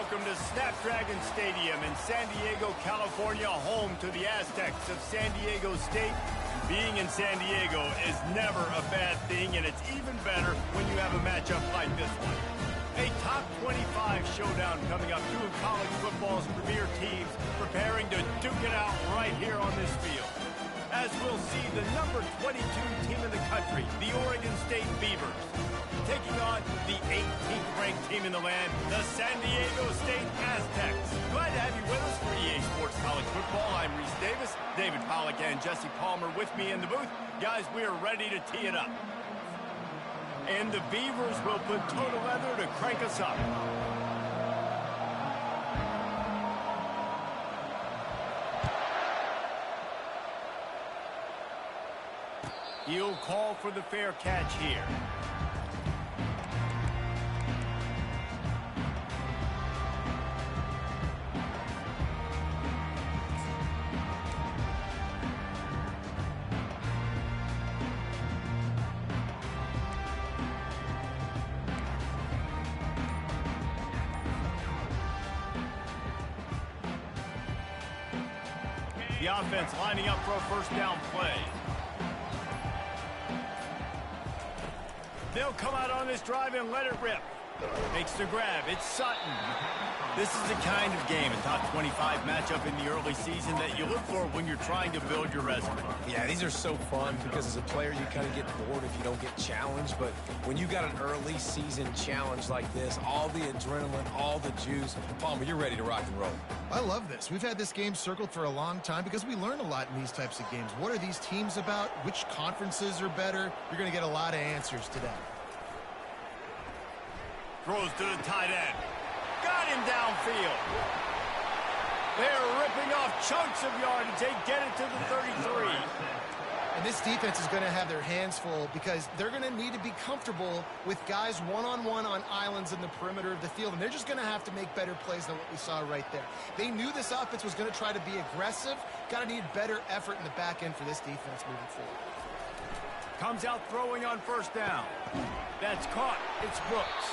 welcome to Snapdragon Stadium in San Diego, California, home to the Aztecs of San Diego State. Being in San Diego is never a bad thing, and it's even better when you have a matchup like this one. A top 25 showdown coming up, two of college football's premier teams preparing to duke it out right here on this field. As we'll see the number 22 team in the country, the Oregon State Beavers, taking on the 18th ranked team in the land, the San Diego State Aztecs. Glad to have you with us for EA Sports College Football. I'm Reese Davis, David Pollack and Jesse Palmer with me in the booth. Guys, we are ready to tee it up. And the Beavers will put total leather to crank us up. He'll call for the fair catch here. The offense lining up for a first down play. They'll come out on this drive and let it rip. Makes the grab. It's Sutton. This is the kind of game, a top 25 matchup in the early season that you look for when you're trying to build your resume. Yeah, these are so fun because as a player, you kind of get bored if you don't get challenged. But when you got an early season challenge like this, all the adrenaline, all the juice, Palmer, you're ready to rock and roll. I love this. We've had this game circled for a long time because we learn a lot in these types of games. What are these teams about? Which conferences are better? You're going to get a lot of answers today. Throws to the tight end. Got him downfield. They're ripping off chunks of yardage. They get it to the 33. And this defense is going to have their hands full because they're going to need to be comfortable with guys one-on-one on islands in the perimeter of the field. And they're just going to have to make better plays than what we saw right there. They knew this offense was going to try to be aggressive. Got to need better effort in the back end for this defense moving forward. Comes out throwing on first down. That's caught. It's Brooks.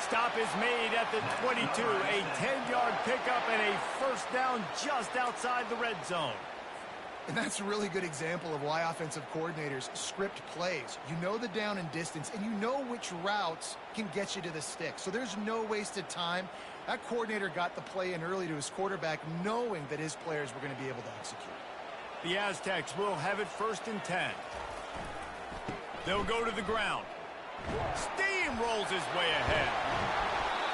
Stop is made at the 22. A 10-yard pickup and a first down just outside the red zone. And that's a really good example of why offensive coordinators script plays. You know the down and distance, and you know which routes can get you to the stick. So there's no wasted time. That coordinator got the play in early to his quarterback, knowing that his players were going to be able to execute. The Aztecs will have it first and 10. They'll go to the ground. Steamrolls his way ahead.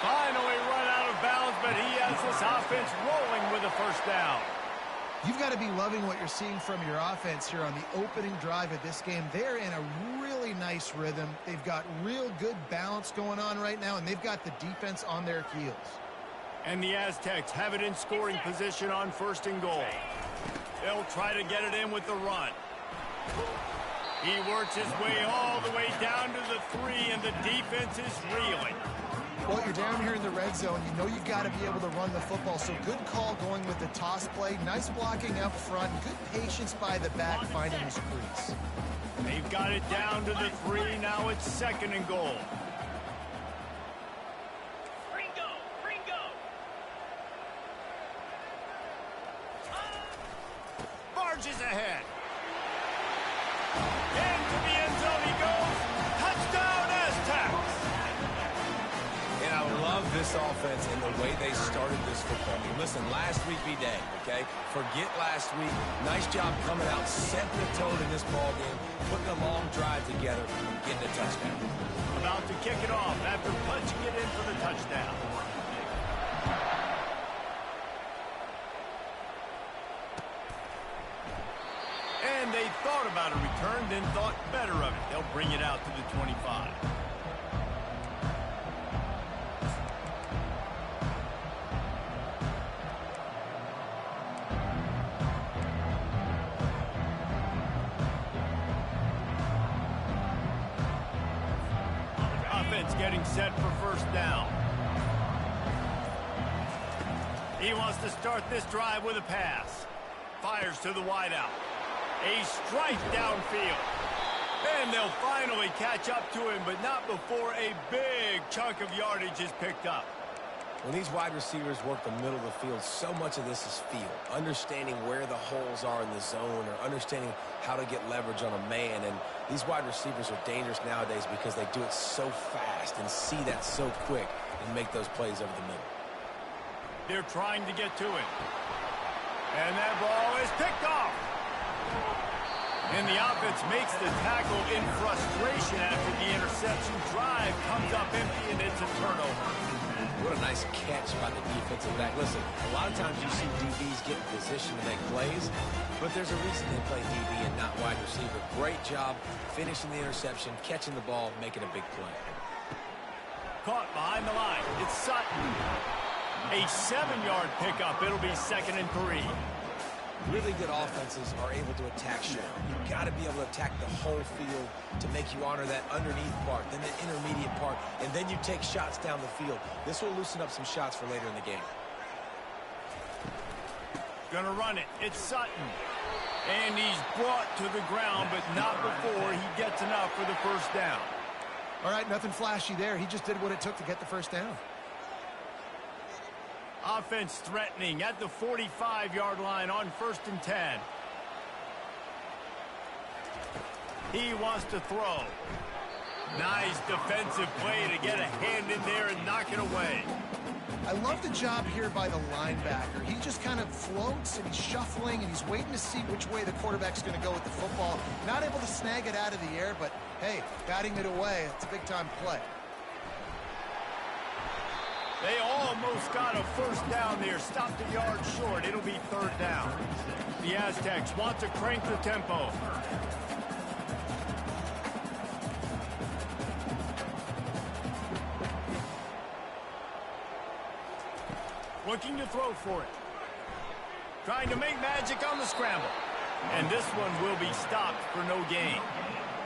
Finally run out of bounds, but he has this offense rolling with a first down. You've got to be loving what you're seeing from your offense here on the opening drive of this game. They're in a really nice rhythm. They've got real good balance going on right now, and they've got the defense on their heels. And the Aztecs have it in scoring position on first and goal. They'll try to get it in with the run. He works his way all the way down to the 3, and the defense is reeling. Well, you're down here in the red zone. You know you've got to be able to run the football, so good call going with the toss play. Nice blocking up front. Good patience by the back finding his crease. They've got it down to the 3. Now it's second and goal. Barges ahead. Into the end zone he goes. Touchdown, Aztecs! And I love this offense and the way they started this football game. Listen, last week be dang, okay? Forget last week. Nice job coming out, setting the tone in this ball game, putting a long drive together, and getting a touchdown. About to kick it off after punching it in for the touchdown. And they thought about a return, then thought better of it. They'll bring it out to the 25. Offense getting set for first down. He wants to start this drive with a pass. Fires to the wideout. A strike downfield. And they'll finally catch up to him, but not before a big chunk of yardage is picked up. When these wide receivers work the middle of the field, so much of this is feel. Understanding where the holes are in the zone or understanding how to get leverage on a man. And these wide receivers are dangerous nowadays because they do it so fast and see that so quick and make those plays over the middle. They're trying to get to it. And that ball is picked off. And the offense makes the tackle in frustration after the interception. Drive comes up empty, and it's a turnover. What a nice catch by the defensive back. Listen, a lot of times you see DBs get in position to make plays, but there's a reason they play DB and not wide receiver. Great job finishing the interception, catching the ball, making a big play. Caught behind the line. It's Sutton. A 7-yard pickup. It'll be 2nd and 3. Really good offenses are able to attack short. You've got to be able to attack the whole field to make you honor that underneath part, then the intermediate part, and then you take shots down the field. This will loosen up some shots for later in the game. Gonna run it. It's Sutton. And he's brought to the ground, but not before he gets enough for the first down. All right, nothing flashy there. He just did what it took to get the first down. Offense threatening at the 45-yard line on 1st and 10. He wants to throw. Nice defensive play to get a hand in there and knock it away. I love the job here by the linebacker. He just kind of floats and he's shuffling and he's waiting to see which way the quarterback's going to go with the football. Not able to snag it out of the air, but hey, batting it away, it's a big-time play. They almost got a first down there. Stopped a yard short. It'll be 3rd down. The Aztecs want to crank the tempo. Looking to throw for it. Trying to make magic on the scramble. And this one will be stopped for no gain.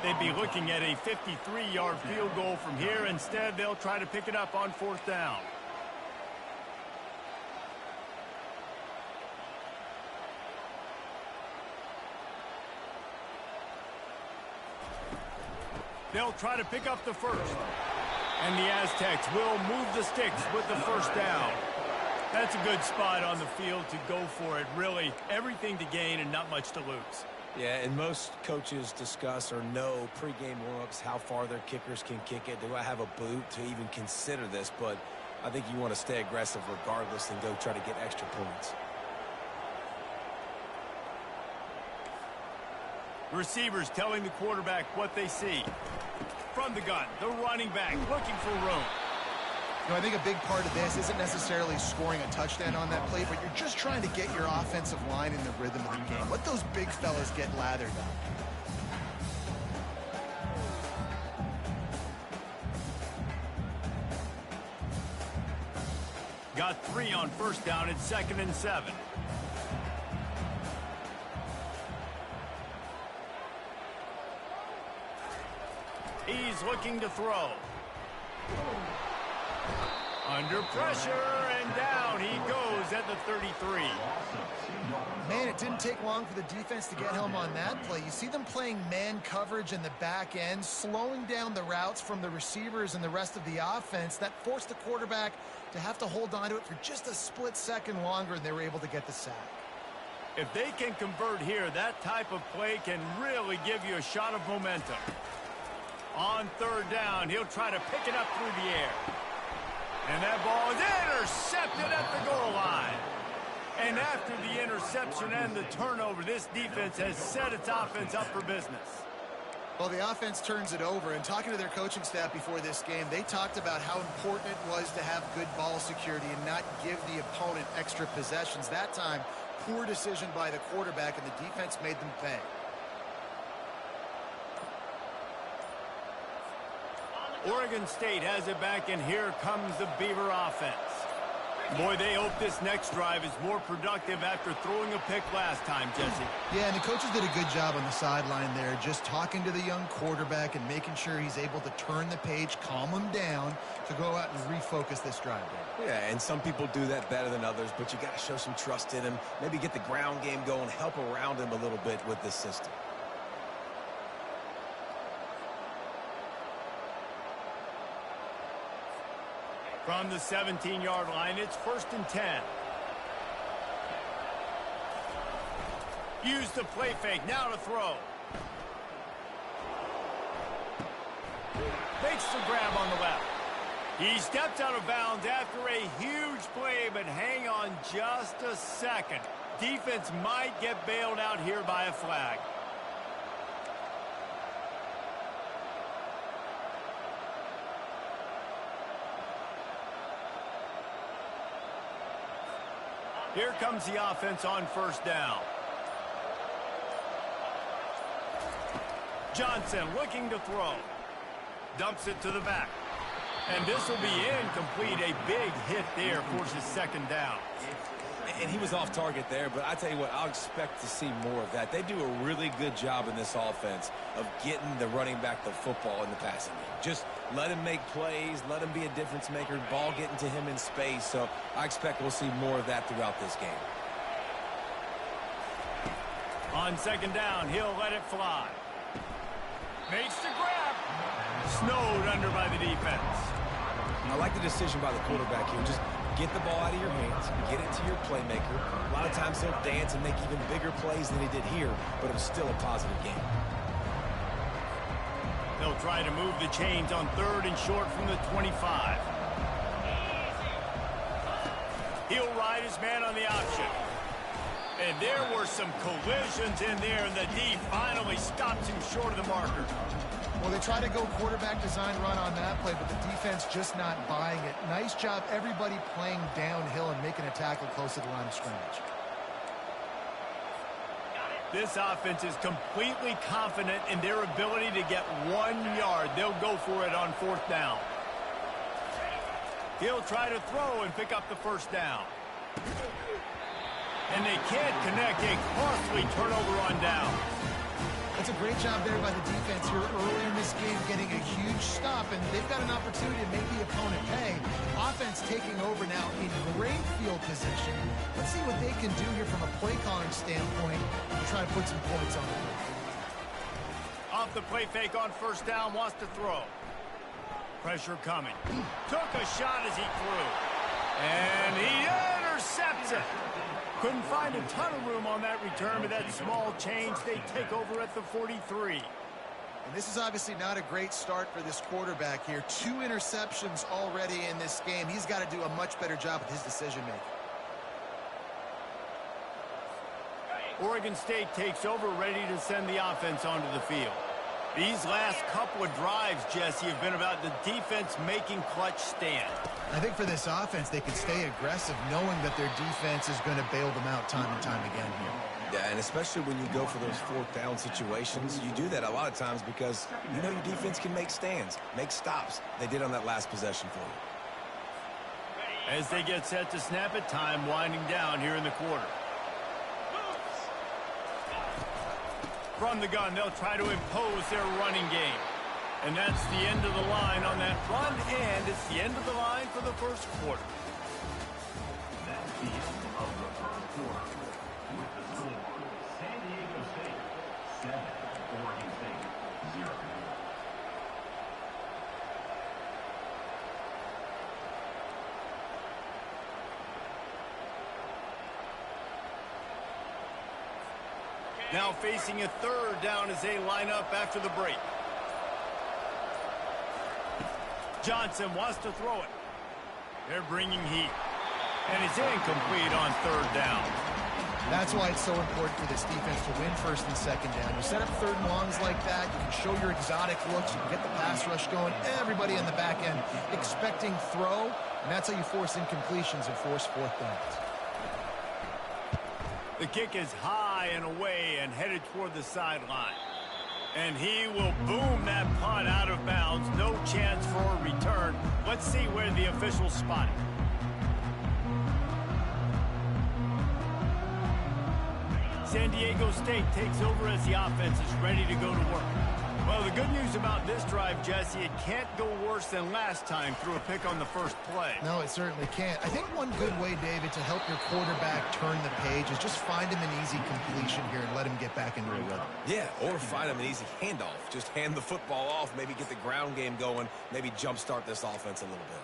They'd be looking at a 53-yard field goal from here. Instead, they'll try to pick it up on 4th down. They'll try to pick up the first. And the Aztecs will move the sticks with the first down. That's a good spot on the field to go for it. Really, everything to gain and not much to lose. Yeah, and most coaches discuss or know pregame warm-ups how far their kickers can kick it. Do I have a boot to even consider this? But I think you want to stay aggressive regardless and go try to get extra points. Receivers telling the quarterback what they see. From the gun, the running back looking for room. You know, I think a big part of this isn't necessarily scoring a touchdown on that play, but you're just trying to get your offensive line in the rhythm of the game. Let those big fellas get lathered up. Got 3 on first down. It's 2nd and 7. He's looking to throw. Under pressure, and down he goes at the 33. Man, it didn't take long for the defense to get home on that play. You see them playing man coverage in the back end, slowing down the routes from the receivers and the rest of the offense. That forced the quarterback to have to hold on to it for just a split second longer, and they were able to get the sack. If they can convert here, that type of play can really give you a shot of momentum. On 3rd down, he'll try to pick it up through the air. And that ball is intercepted at the goal line. And after the interception and the turnover, this defense has set its offense up for business. Well, the offense turns it over, and talking to their coaching staff before this game, they talked about how important it was to have good ball security and not give the opponent extra possessions. That time, poor decision by the quarterback, and the defense made them pay. Oregon State has it back, and here comes the Beaver offense. Boy, they hope this next drive is more productive after throwing a pick last time, Jesse. Yeah, and the coaches did a good job on the sideline there, just talking to the young quarterback and making sure he's able to turn the page, calm him down to go out and refocus this drive there. Yeah, and some people do that better than others, but you got to show some trust in him, maybe get the ground game going, help around him a little bit with this system. From the 17-yard line, it's 1st and 10. Use the play fake, now to throw. Makes the grab on the left. He steps out of bounds after a huge play, but hang on just a second. Defense might get bailed out here by a flag. Here comes the offense on 1st down. Johnson looking to throw. Dumps it to the back. And this will be incomplete. A big hit there forces 2nd down. And he was off target there, but I tell you what, I'll expect to see more of that. They do a really good job in this offense of getting the running back the football in the passing game. Just let him make plays, let him be a difference maker, ball getting to him in space. So I expect we'll see more of that throughout this game. On 2nd down, he'll let it fly. Makes the grab. Snowed under by the defense. I like the decision by the quarterback here. Just get the ball out of your hands, get it to your playmaker. A lot of times he'll dance and make even bigger plays than he did here, but it was still a positive game. They'll try to move the chains on 3rd and short from the 25. He'll ride his man on the option. And there were some collisions in there, and the D finally stops him short of the marker. Well, they try to go quarterback design run on that play, but the defense just not buying it. Nice job, everybody playing downhill and making a tackle close to the line of scrimmage. This offense is completely confident in their ability to get 1 yard. They'll go for it on 4th down. He'll try to throw and pick up the 1st down. And they can't connect. A costly turnover on down. That's a great job there by the defense here early in this game, getting a huge stop, and they've got an opportunity to make the opponent pay. Offense taking over now in great field position. Let's see what they can do here from a play calling standpoint to try to put some points on the board. Off the play fake on 1st down, wants to throw. Pressure coming. Took a shot as he threw. And he intercepts it. Couldn't find a ton of room on that return, but that small change, they take over at the 43. And this is obviously not a great start for this quarterback here. 2 interceptions already in this game. He's got to do a much better job with his decision-making. Oregon State takes over, ready to send the offense onto the field. These last couple of drives, Jesse, have been about the defense making clutch stand. I think for this offense, they can stay aggressive knowing that their defense is going to bail them out time and time again here. Yeah, and especially when you go for those 4th down situations, you do that a lot of times because you know your defense can make stands, make stops. They did on that last possession for you. As they get set to snap it, time winding down here in the quarter. From the gun, they'll try to impose their running game. And that's the end of the line on that run, and it's the end of the line for the 1st quarter. That's the end of the 1st quarter. With the score, San Diego State 7, Oregon State 0. Now facing a 3rd down as they line up after the break. Johnson wants to throw it. They're bringing heat. And it's incomplete on 3rd down. That's why it's so important for this defense to win 1st and 2nd down. You set up 3rd and longs like that, you can show your exotic looks, you can get the pass rush going, everybody in the back end expecting throw, and that's how you force incompletions and force 4th downs. The kick is high and away and headed toward the sideline. And he will boom that punt out of bounds. No chance for a return. Let's see where the officials spot it. San Diego State takes over as the offense is ready to go to work. Well, the good news about this drive, Jesse, it can't go worse than last time through a pick on the 1st play. No, it certainly can't. I think one good way, David, to help your quarterback turn the page is just find him an easy completion here and let him get back into a rhythm. Yeah, or find him an easy handoff. Just hand the football off, maybe get the ground game going, maybe jumpstart this offense a little bit.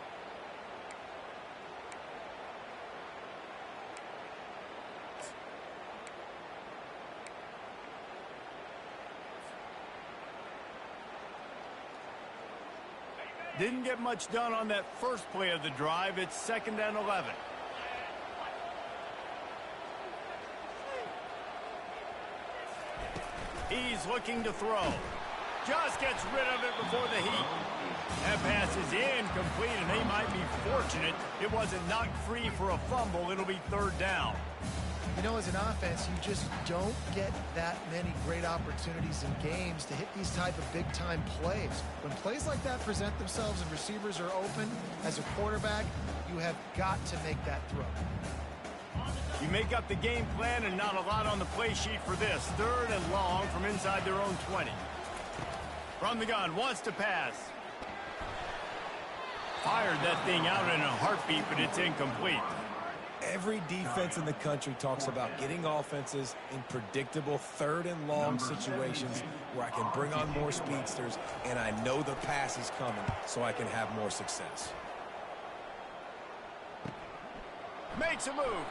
Didn't get much done on that first play of the drive. It's 2nd and 11. He's looking to throw. Just gets rid of it before the heat. That pass is incomplete, and they might be fortunate it wasn't knocked free for a fumble. It'll be 3rd down. You know, as an offense, you just don't get that many great opportunities in games to hit these type of big-time plays. When plays like that present themselves and receivers are open, as a quarterback, you have got to make that throw. You make up the game plan and not a lot on the play sheet for this. 3rd and long from inside their own 20. From the gun, wants to pass. Fired that thing out in a heartbeat, but it's incomplete. Every defense in the country talks about getting offenses in predictable 3rd and long situations where I can bring on more speedsters and I know the pass is coming so I can have more success. Makes a move.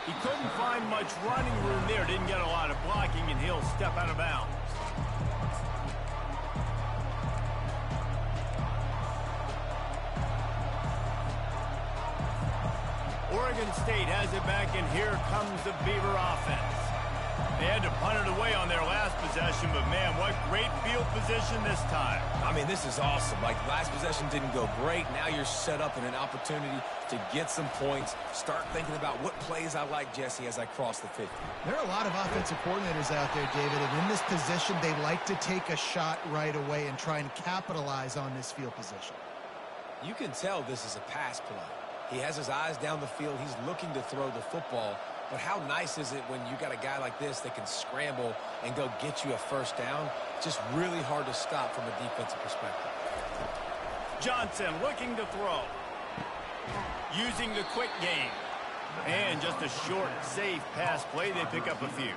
He couldn't find much running room there. Didn't get a lot of blocking, and he'll step out of bounds. Oregon State has it back, and here comes the Beaver offense. They had to punt it away on their last possession, but man, what great field position this time. I mean, this is awesome. Like, last possession didn't go great. Now you're set up in an opportunity to get some points. Start thinking about what plays I like, Jesse, as I cross the 50. There are a lot of offensive coordinators out there, David, and in this position, they like to take a shot right away and try and capitalize on this field position. You can tell this is a pass play. He has his eyes down the field. He's looking to throw the football. But how nice is it when you got a guy like this that can scramble and go get you a 1st down? Just really hard to stop from a defensive perspective. Johnson looking to throw. Using the quick game. And just a short, safe pass play. They pick up a few.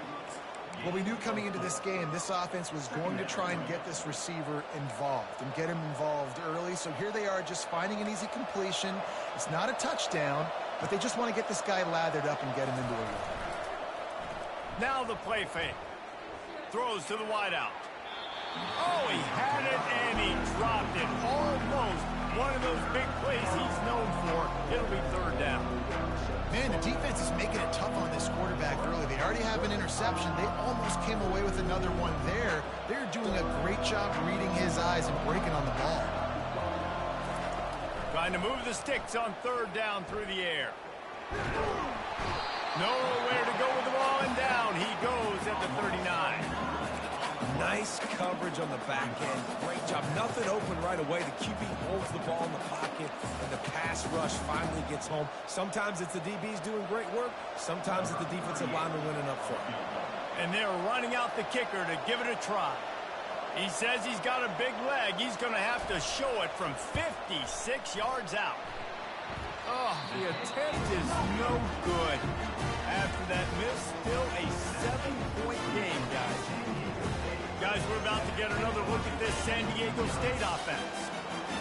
Well, we knew coming into this game, this offense was going to try and get this receiver involved and get him involved early. So here they are just finding an easy completion. It's not a touchdown, but they just want to get this guy lathered up and get him into a rhythm. Now the play fake. Throws to the wideout. Oh, he had it and he dropped it. Almost one of those big plays he's known for. It'll be 3rd down. Man, the defense is making it tough on this quarterback early. They already have an interception. They almost came away with another one there. They're doing a great job reading his eyes and breaking on the ball. Trying to move the sticks on 3rd down through the air. Nowhere to go with the ball, and down he goes at the 39. Nice coverage on the back end. Great job. Nothing open right away. The QB holds the ball in the pocket, and the pass rush finally gets home. Sometimes it's the DBs doing great work. Sometimes it's the defensive lineman winning up front. And they're running out the kicker to give it a try. He says he's got a big leg. He's going to have to show it from 56 yards out. Oh, the attempt is no good. After that miss, still a 7-point game, guys. Guys, we're about to get another look at this San Diego State offense.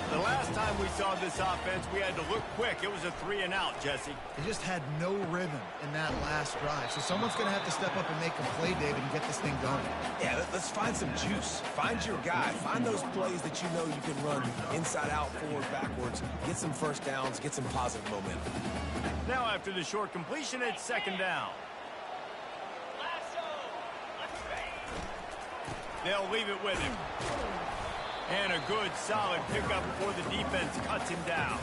The last time we saw this offense, we had to look quick. It was a 3-and-out, Jesse. They just had no rhythm in that last drive. So someone's going to have to step up and make a play, David, and get this thing going. Yeah, let's find some juice. Find your guy. Find those plays that you know you can run inside out, forward, backwards. Get some 1st downs. Get some positive momentum. Now after the short completion, it's 2nd down. They'll leave it with him. And a good, solid pickup before the defense cuts him down.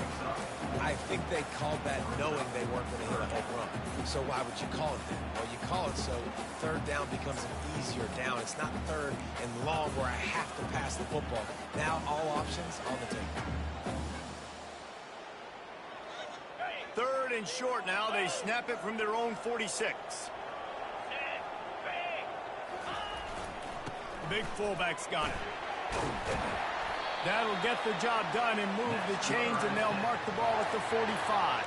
I think they called that knowing they weren't going to hit a home run. So why would you call it that? Well, you call it so 3rd down becomes an easier down. It's not 3rd and long where I have to pass the football. Now all options on the table. 3rd and short now. They snap it from their own 46. The big fullback's got it. That'll get the job done and move the chains, and they'll mark the ball at the 45.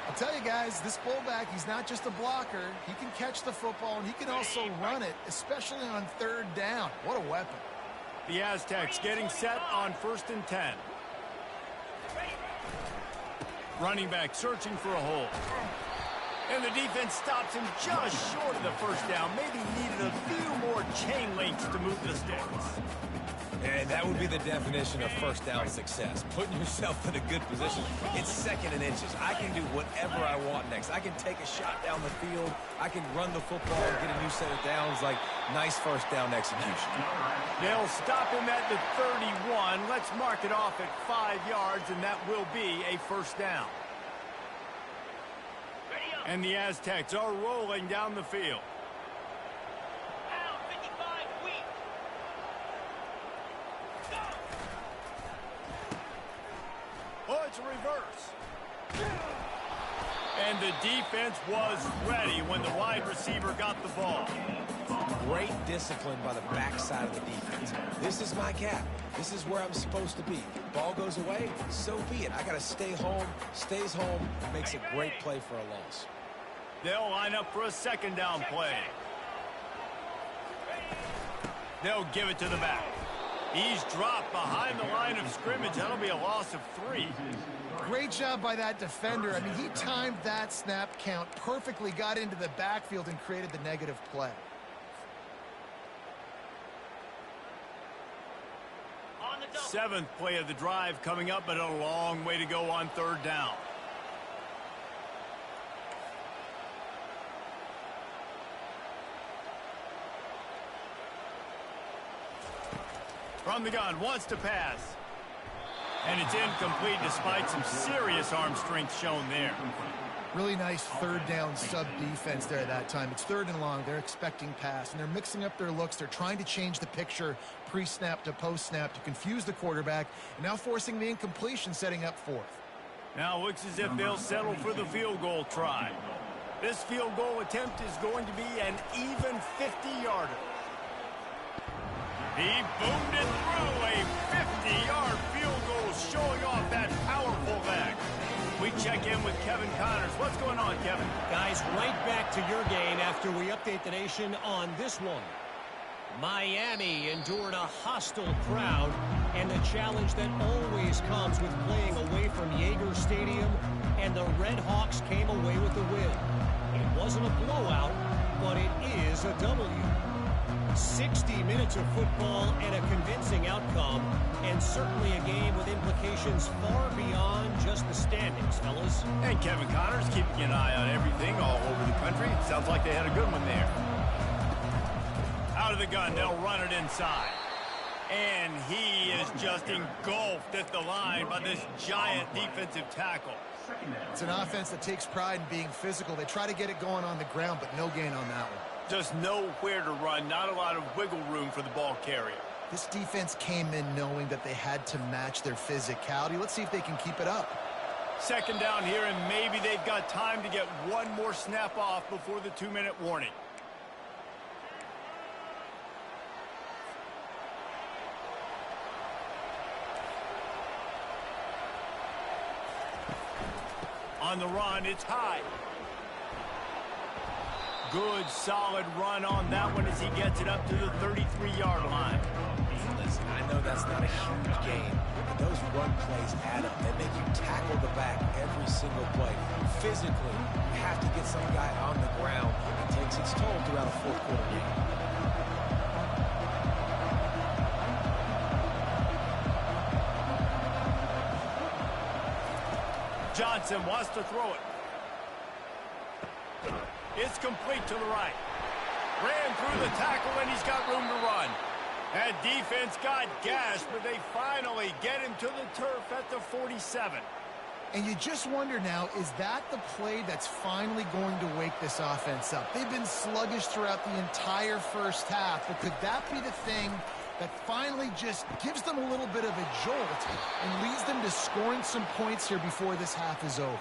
I'll tell you guys, this fullback, he's not just a blocker. He can catch the football, and he can also run it, especially on 3rd down. What a weapon. The Aztecs getting set on 1st and 10. Running back searching for a hole. And the defense stops him just short of the first down. Maybe needed a few more chain links to move the sticks. And that would be the definition of first down success. Putting yourself in a good position. It's second and inches. I can do whatever I want next. I can take a shot down the field. I can run the football and get a new set of downs. Like, nice first down execution. They'll stop him at the 31. Let's mark it off at 5 yards, and that will be a first down. And the Aztecs are rolling down the field. Oh, it's a reverse. And the defense was ready when the wide receiver got the ball. Great discipline by the backside of the defense. This is my gap. This is where I'm supposed to be. Ball goes away, so be it. I got to stay home. Stays home. Makes a great play for a loss. They'll line up for a second down play. They'll give it to the back. He's dropped behind the line of scrimmage. That'll be a loss of 3. Great job by that defender. I mean, he timed that snap count perfectly, got into the backfield, and created the negative play. Seventh play of the drive coming up, but a long way to go on third down. From the gun, wants to pass. And it's incomplete despite some serious arm strength shown there. Really nice third down sub defense there that time. It's third and long. They're expecting pass, and they're mixing up their looks. They're trying to change the picture pre-snap to post-snap to confuse the quarterback, and now forcing the incompletion, setting up fourth. Now looks as if they'll settle for the field goal try. This field goal attempt is going to be an even 50-yarder. He boomed it through a 50-yard field goal, showing off that powerful leg. We check in with Kevin Connors. What's going on, Kevin? Guys, right back to your game after we update the nation on this one. Miami endured a hostile crowd and the challenge that always comes with playing away from Yager Stadium, and the Red Hawks came away with the win. It wasn't a blowout, but it is a W. 60 minutes of football and a convincing outcome, and certainly a game with implications far beyond just the standings, fellas. And Kevin Connors keeping an eye on everything all over the country. Sounds like they had a good one there. Out of the gun, they'll run it inside. And he is just engulfed at the line by this giant defensive tackle. It's an offense that takes pride in being physical. They try to get it going on the ground, but no gain on that one. Just nowhere to run, not a lot of wiggle room for the ball carrier. This defense came in knowing that they had to match their physicality. Let's see if they can keep it up. Second down here, and maybe they've got time to get one more snap off before the 2-minute warning. On the run, it's high. Good, solid run on that one as he gets it up to the 33-yard line. Listen, I know that's not a huge gain, but those run plays add up. They make you tackle the back every single play. Physically, you have to get some guy on the ground. It takes its toll throughout a fourth-quarter game. Johnson wants to throw it. It's complete to the right. Ran through the tackle, and he's got room to run. That defense got gashed, but they finally get him to the turf at the 47. And you just wonder now, is that the play that's finally going to wake this offense up? They've been sluggish throughout the entire first half, but could that be the thing that finally just gives them a little bit of a jolt and leads them to scoring some points here before this half is over?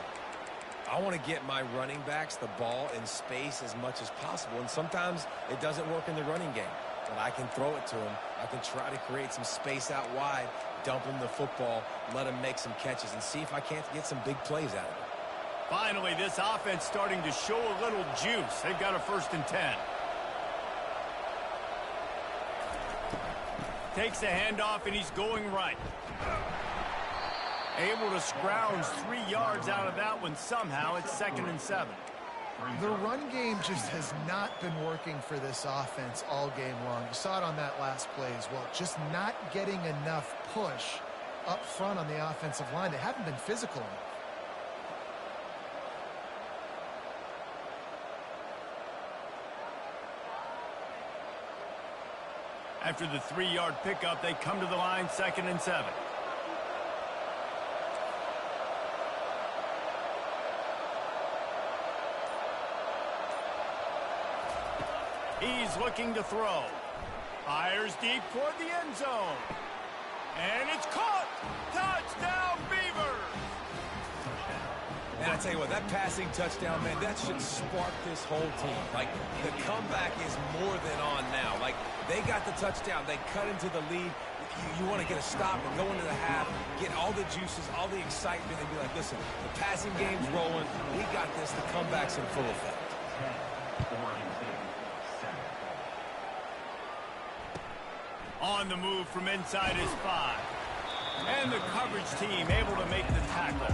I want to get my running backs the ball in space as much as possible, and sometimes it doesn't work in the running game. But I can throw it to them. I can try to create some space out wide, dump them the football, let them make some catches, and see if I can't get some big plays out of it. Finally, this offense starting to show a little juice. They've got a 1st and 10. Takes the handoff, and he's going right. Able to scrounge 3 yards out of that one somehow. It's 2nd and 7. The run game just has not been working for this offense all game long. You saw it on that last play as well. Just not getting enough push up front on the offensive line. They haven't been physical enough. After the 3-yard pickup, they come to the line 2nd and 7. He's looking to throw. Fires deep toward the end zone. And it's caught. Touchdown, Beavers! And I tell you what, that passing touchdown, man, that should spark this whole team. Like, the comeback is more than on now. Like, they got the touchdown. They cut into the lead. You want to get a stop and go into the half, get all the juices, all the excitement, and be like, listen, the passing game's rolling. We got this. The comeback's in full effect. On the move from inside his 5. And the coverage team able to make the tackle.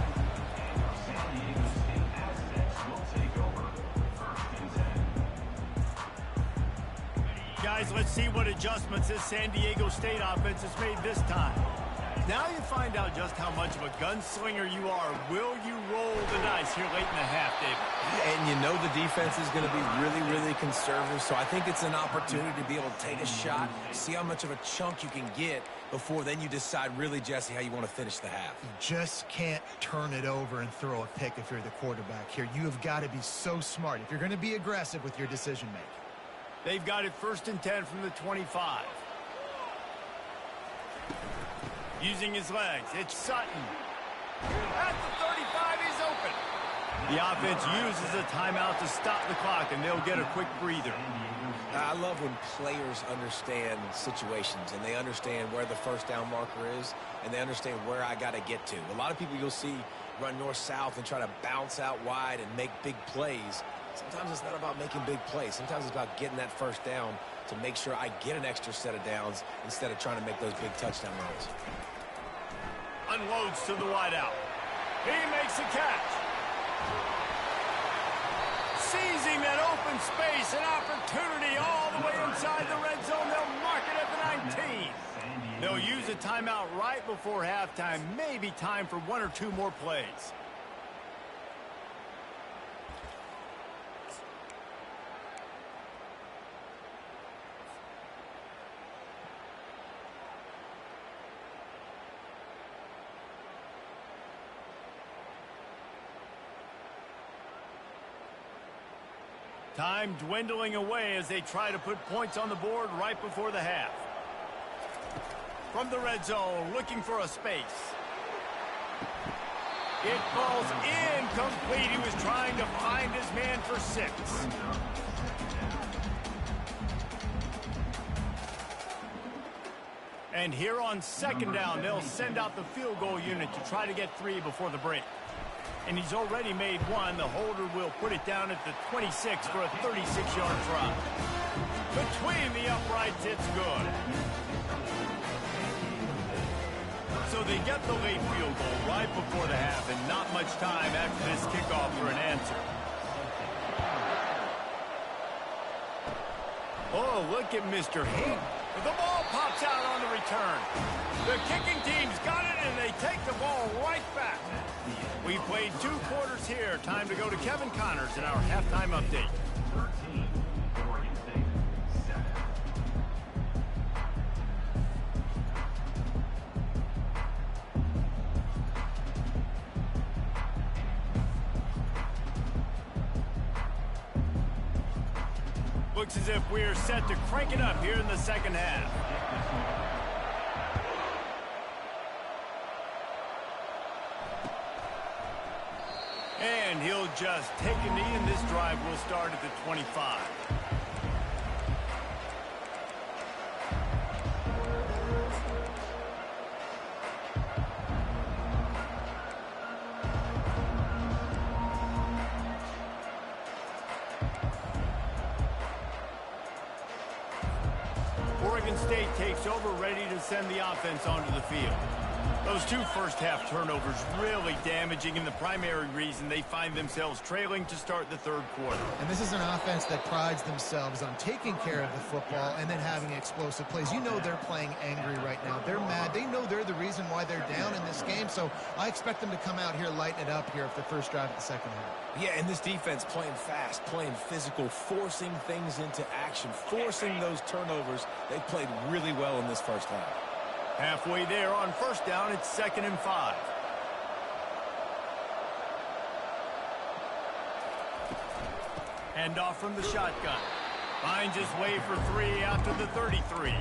Guys, let's see what adjustments this San Diego State offense has made this time. Now you find out just how much of a gunslinger you are. Will you roll the dice here late in the half, David? And you know the defense is going to be really, really conservative, so I think it's an opportunity to be able to take a shot, see how much of a chunk you can get before then you decide really, Jesse, how you want to finish the half. You just can't turn it over and throw a pick if you're the quarterback here. You have got to be so smart if you're going to be aggressive with your decision-making. They've got it 1st and 10 from the 25. Using his legs, it's Sutton. At the 35, he's open. The offense uses a timeout to stop the clock, and they'll get a quick breather. I love when players understand situations, and they understand where the first down marker is, and they understand where I got to get to. A lot of people you'll see run north-south and try to bounce out wide and make big plays. Sometimes it's not about making big plays. Sometimes it's about getting that first down to make sure I get an extra set of downs instead of trying to make those big touchdown runs. Unloads to the wideout. He makes a catch. Seizing that open space, an opportunity all the way inside the red zone. They'll mark it at the 19. They'll use a timeout right before halftime. Maybe time for 1 or 2 more plays. Time dwindling away as they try to put points on the board right before the half. From the red zone, looking for a space. It falls incomplete. He was trying to find his man for 6. And here on 2nd down, they'll send out the field goal unit to try to get 3 before the break. And he's already made 1. The holder will put it down at the 26 for a 36-yard try. Between the uprights, it's good. So they get the late field goal right before the half, and not much time after this kickoff for an answer. Oh, look at Mr. Hayden. The ball pops out on the return. The kicking team's got it, and they take the ball right back. We played 2 quarters here. Time to go to Kevin Connors in our halftime update. 13, Oregon State, 7. Looks as if we're set to crank it up here in the second half. And he'll just take a knee, and this drive will start at the 25. Oregon State takes over, ready to send the offense onto the field. Those two first-half turnovers really damaging, and the primary reason they find themselves trailing to start the third quarter. And this is an offense that prides themselves on taking care of the football and then having explosive plays. You know they're playing angry right now. They're mad. They know they're the reason why they're down in this game, so I expect them to come out here, lighten it up here for the first drive of the second half. Yeah, and this defense playing fast, playing physical, forcing things into action, forcing those turnovers. They played really well in this first half. Halfway there on first down, it's 2nd and 5. Hand off from the shotgun. Finds his way for 3 out to the 33.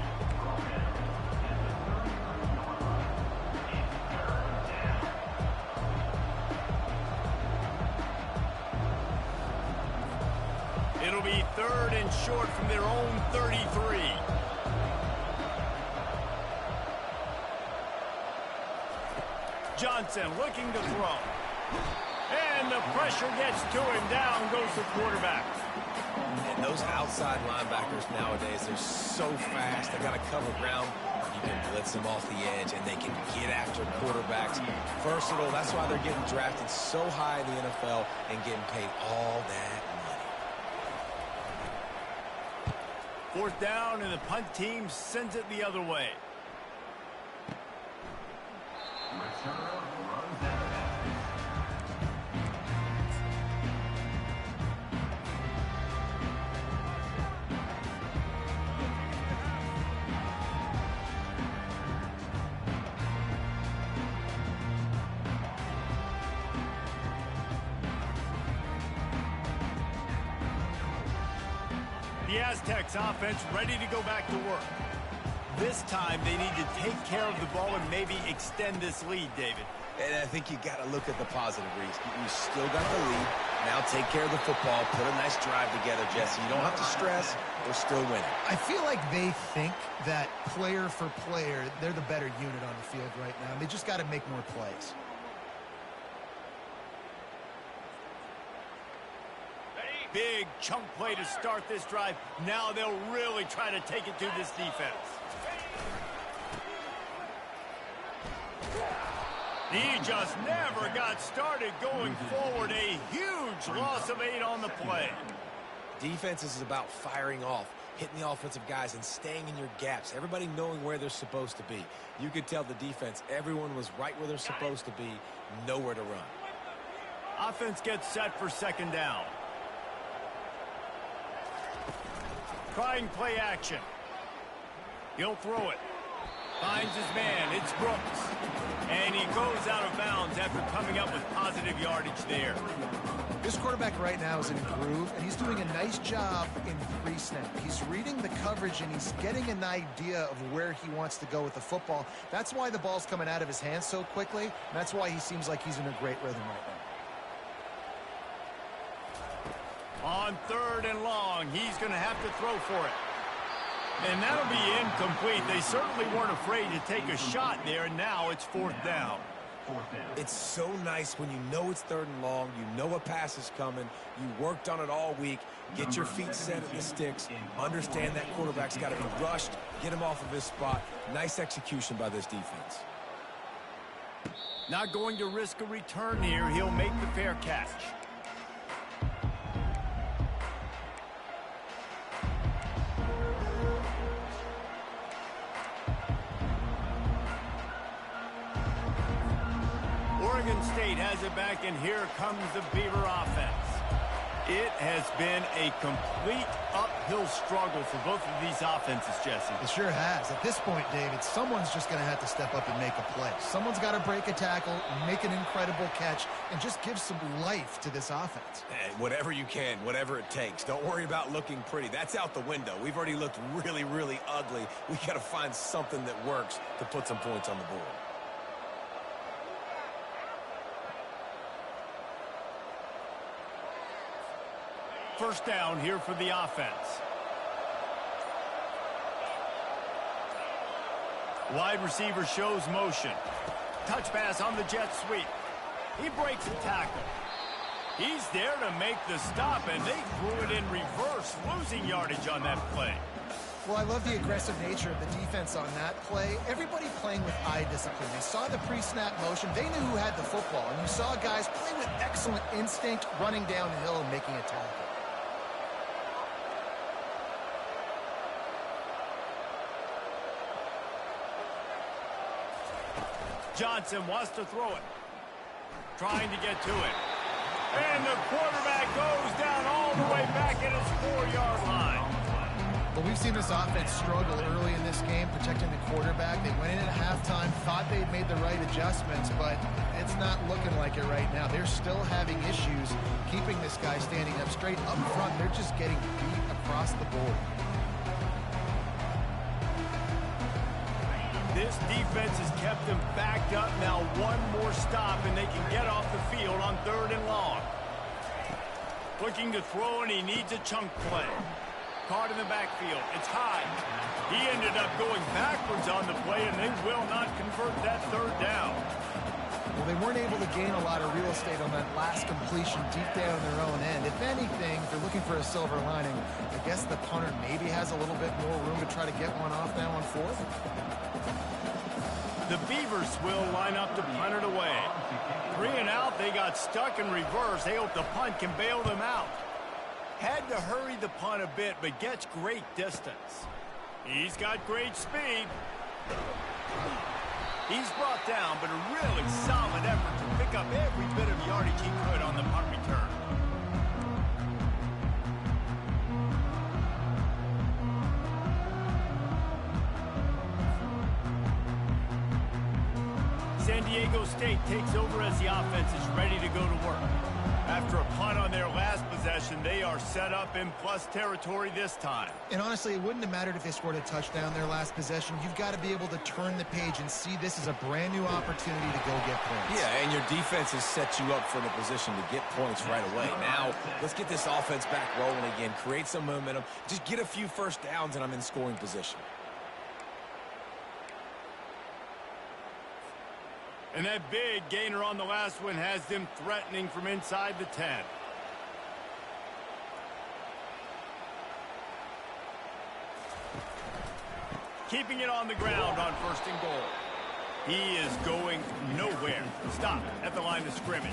It'll be 3rd and short from their own 33. Johnson looking to throw. And the pressure gets to him. Down goes the quarterback. And those outside linebackers nowadays, they're so fast. They got to cover ground. You can blitz them off the edge, and they can get after quarterbacks. Versatile. That's why they're getting drafted so high in the NFL and getting paid all that money. 4th down, and the punt team sends it the other way. The Aztecs offense ready to go back to work. This time they need to take care of the ball and maybe extend this lead, David. And I think you got to look at the positive, Reese. You still got the lead. Now take care of the football. Put a nice drive together, Jesse. You don't have to stress. We're still winning. I feel like they think that player for player, they're the better unit on the field right now. They just got to make more plays. Big chunk play to start this drive. Now they'll really try to take it to this defense. He just never got started going forward. A huge loss of 8 on the play. Defense is about firing off, hitting the offensive guys, and staying in your gaps. Everybody knowing where they're supposed to be. You could tell the defense, everyone was right where they're supposed to be, nowhere to run. Offense gets set for 2nd down. Trying play action. He'll throw it. Finds his man. It's Brooks. And he goes out of bounds after coming up with positive yardage there. This quarterback right now is in a groove, and he's doing a nice job in pre-snap. He's reading the coverage, and he's getting an idea of where he wants to go with the football. That's why the ball's coming out of his hands so quickly, and that's why he seems like he's in a great rhythm right now. On 3rd and long, he's going to have to throw for it. And that'll be incomplete. They certainly weren't afraid to take a shot there, and now it's 4th down. It's so nice when you know it's 3rd and long, you know a pass is coming, you worked on it all week, get your feet set at the sticks, understand that quarterback's got to be rushed, get him off of his spot. Nice execution by this defense. Not going to risk a return here. He'll make the fair catch. Oregon State has it back, and here comes the Beaver offense. It has been a complete uphill struggle for both of these offenses, Jesse. It sure has. At this point, David, someone's just going to have to step up and make a play. Someone's got to break a tackle, make an incredible catch, and just give some life to this offense. Hey, whatever you can, whatever it takes. Don't worry about looking pretty. That's out the window. We've already looked really, really ugly. We got to find something that works to put some points on the board. First down here for the offense. Wide receiver shows motion. Touch pass on the jet sweep. He breaks a tackle. He's there to make the stop, and they threw it in reverse, losing yardage on that play. Well, I love the aggressive nature of the defense on that play. Everybody playing with eye discipline. They saw the pre-snap motion. They knew who had the football. And you saw guys play with excellent instinct, running downhill and making a tackle. Johnson wants to throw it. Trying to get to it. And the quarterback goes down all the way back at his 4-yard line. Well, we've seen this offense struggle early in this game, protecting the quarterback. They went in at halftime, thought they'd made the right adjustments, but it's not looking like it right now. They're still having issues keeping this guy standing up straight up front. They're just getting beat across the board. This defense has kept them backed up. Now one more stop, and they can get off the field on 3rd and long. Looking to throw, and he needs a chunk play. Caught in the backfield. It's high. He ended up going backwards on the play, and they will not convert that 3rd down. Well, they weren't able to gain a lot of real estate on that last completion deep down their own end. If anything, if they're looking for a silver lining, I guess the punter maybe has a little bit more room to try to get one off now on 4th. The Beavers will line up to punt it away. 3 and out, they got stuck in reverse. They hope the punt can bail them out. Had to hurry the punt a bit, but gets great distance. He's got great speed. He's brought down, but a really solid effort to pick up every bit of yardage he could on the punt return. San Diego State takes over as the offense is ready to go to work. After a punt on their last possession, they are set up in plus territory this time. And honestly, it wouldn't have mattered if they scored a touchdown their last possession. You've got to be able to turn the page and see this as a brand new opportunity to go get points. Yeah, and your defense has set you up for the position to get points right away. Now, let's get this offense back rolling again, create some momentum, just get a few first downs, and I'm in scoring position. And that big gainer on the last one has them threatening from inside the 10. Keeping it on the ground on 1st and goal. He is going nowhere. Stop at the line of scrimmage.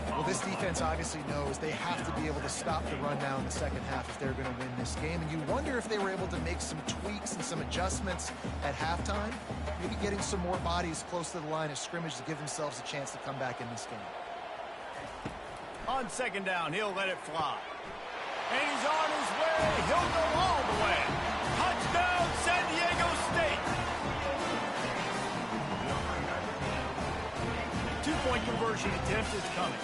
Well, this defense obviously knows they have to be able to stop the run now in the second half if they're going to win this game. And you wonder if they were able to make some tweaks and some adjustments at halftime, maybe getting some more bodies close to the line of scrimmage to give themselves a chance to come back in this game. On 2nd down, he'll let it fly. And he's on his way. He'll go all the way. Touchdown, San Diego State. 2-point conversion attempt is coming.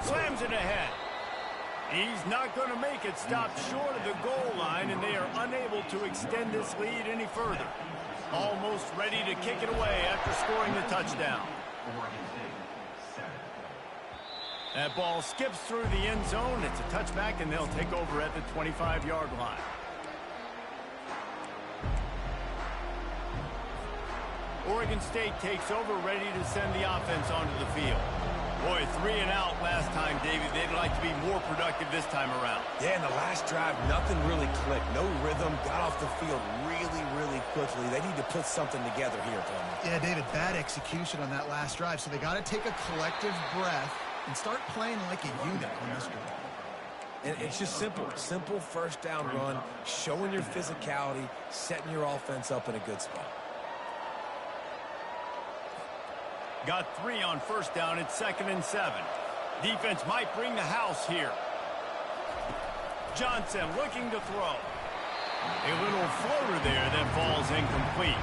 Slams it ahead. He's not going to make it. Stopped short of the goal line, and they are unable to extend this lead any further. Almost ready to kick it away after scoring the touchdown. That ball skips through the end zone. It's a touchback, and they'll take over at the 25-yard line. Oregon State takes over, ready to send the offense onto the field. Boy, 3 and out last time, David. They'd like to be more productive this time around. Yeah, in the last drive, nothing really clicked. No rhythm, got off the field really quickly. They need to put something together here, Tony. Yeah, David, bad execution on that last drive. So they got to take a collective breath and start playing like a unit on this drive. And it's just simple first down run, showing your physicality, setting your offense up in a good spot. Got 3 on 1st down. It's 2nd and 7. Defense might bring the house here. Johnson looking to throw. A little floater there that falls incomplete.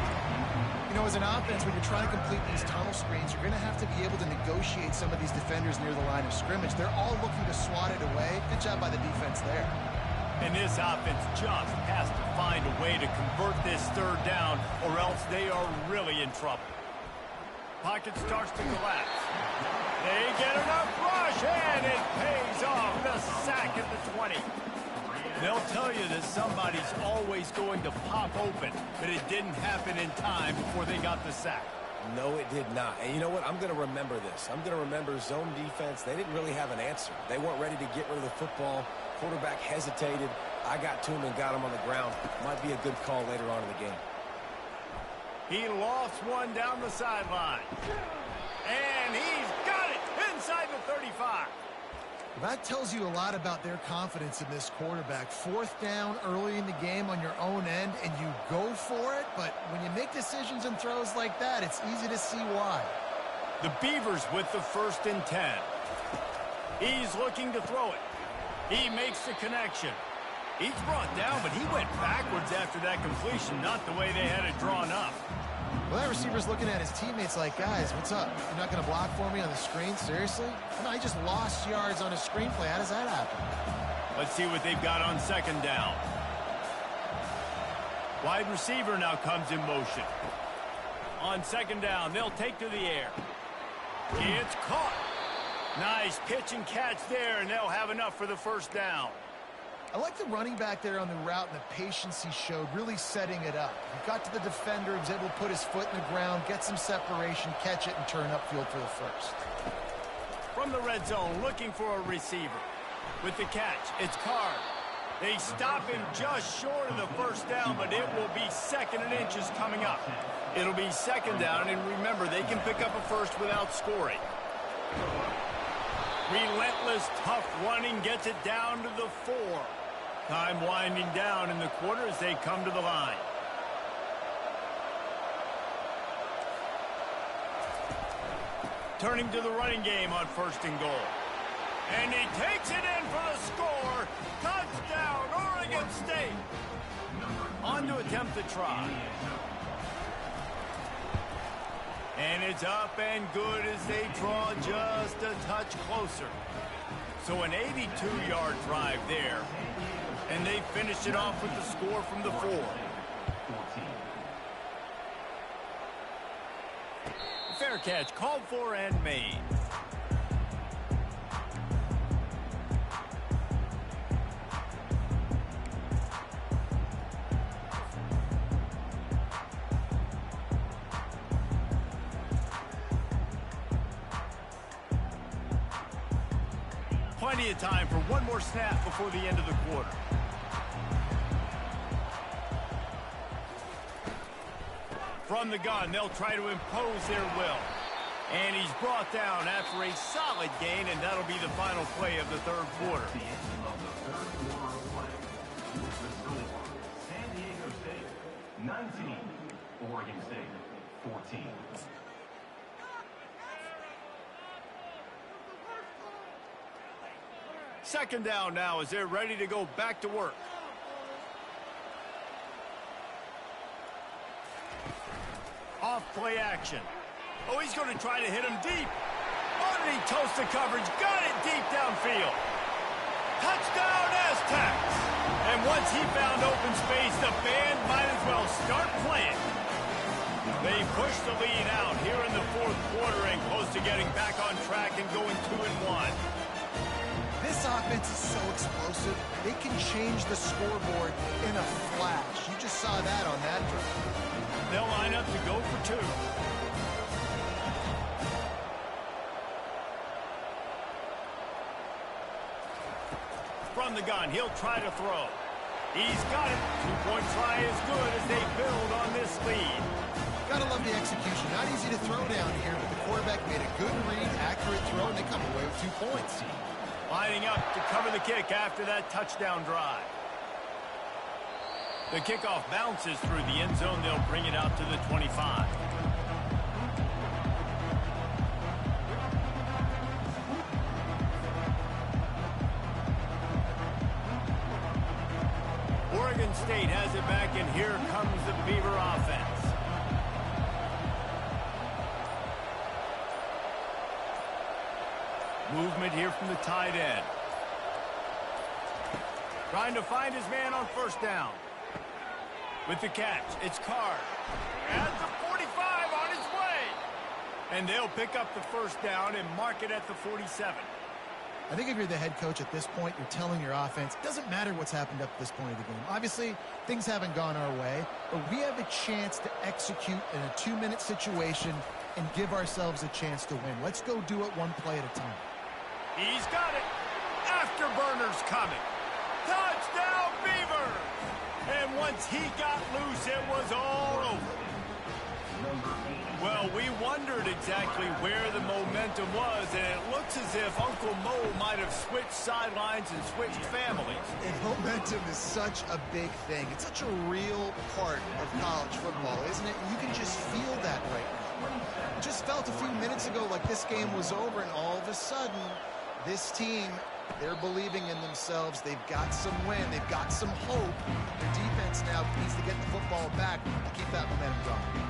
You know, as an offense, when you're trying to complete these tunnel screens, you're going to have to be able to negotiate some of these defenders near the line of scrimmage. They're all looking to swat it away. Good job by the defense there. And this offense just has to find a way to convert this 3rd down, or else they are really in trouble. Pocket starts to collapse. They get enough rush, and it pays off. The sack at the 20. They'll tell you that somebody's always going to pop open, but it didn't happen in time before they got the sack. No, it did not. And you know what? I'm going to remember this. I'm going to remember zone defense. They didn't really have an answer. They weren't ready to get rid of the football. Quarterback hesitated. I got to him and got him on the ground. Might be a good call later on in the game. He lofts one down the sideline. And he's got it inside the 35. That tells you a lot about their confidence in this quarterback. Fourth down early in the game on your own end, and you go for it. But when you make decisions and throws like that, it's easy to see why. The Beavers with the 1st and 10. He's looking to throw it. He makes the connection. He's brought down, but he went backwards after that completion, not the way they had it drawn up. Well, that receiver's looking at his teammates like, guys, what's up? You're not going to block for me on the screen? Seriously? No, he just lost yards on a screenplay. How does that happen? Let's see what they've got on 2nd down. Wide receiver now comes in motion. On 2nd down, they'll take to the air. It's caught. Nice pitch and catch there, and they'll have enough for the 1st down. I like the running back there on the route and the patience he showed, really setting it up. He got to the defender, he was able to put his foot in the ground, get some separation, catch it, and turn upfield for the 1st. From the red zone, looking for a receiver. With the catch, it's Card. They stop him just short of the 1st down, but it will be 2nd and inches coming up. It'll be 2nd down, and remember, they can pick up a 1st without scoring. Relentless, tough running gets it down to the 4. Time winding down in the quarter as they come to the line. Turning to the running game on 1st and goal. And he takes it in for the score. Touchdown, Oregon State. On to attempt the try. And it's up and good as they draw just a touch closer. So an 82-yard drive there. And they finish it off with the score from the 4. Fair catch called for and made. Plenty of time for one more snap before the end of the quarter. From the gun, they'll try to impose their will. And he's brought down after a solid gain, and that'll be the final play of the 3rd quarter. The end of the 3rd quarter of play with the score, San Diego State 19, Oregon State 14. Second down now as they're ready to go back to work. Off play action. Oh, he's going to try to hit him deep. Oh, did he toast the coverage? Got it deep downfield. Touchdown, Aztecs. And once he found open space, the band might as well start playing. They push the lead out here in the 4th quarter and close to getting back on track and going 2-1. This offense is so explosive, they can change the scoreboard in a flash. You just saw that on that drive. They'll line up to go for 2. From the gun, he'll try to throw. He's got it. 2-point try is good as they build on this lead. Gotta love the execution. Not easy to throw down here, but the quarterback made a good read, accurate throw, and they come away with 2 points. Lining up to cover the kick after that touchdown drive. The kickoff bounces through the end zone. They'll bring it out to the 25. Oregon State has it back, and here comes the Beaver offense. Movement here from the tight end. Trying to find his man on 1st down. With the catch, it's Card. At the 45 on his way. And they'll pick up the 1st down and mark it at the 47. I think if you're the head coach at this point, you're telling your offense, it doesn't matter what's happened up to this point of the game. Obviously, things haven't gone our way, but we have a chance to execute in a 2-minute situation and give ourselves a chance to win. Let's go do it one play at a time. He's got it. Afterburners coming. Touchdown, Beavers! And once he got loose, it was all over. Well, we wondered exactly where the momentum was, and it looks as if Uncle Mo might have switched sidelines and switched families. And momentum is such a big thing. It's such a real part of college football, isn't it? You can just feel that right now. Just felt a few minutes ago like this game was over, and all of a sudden, this team, they're believing in themselves. They've got some wind. They've got some hope. Their defense now needs to get the football back to keep that momentum going.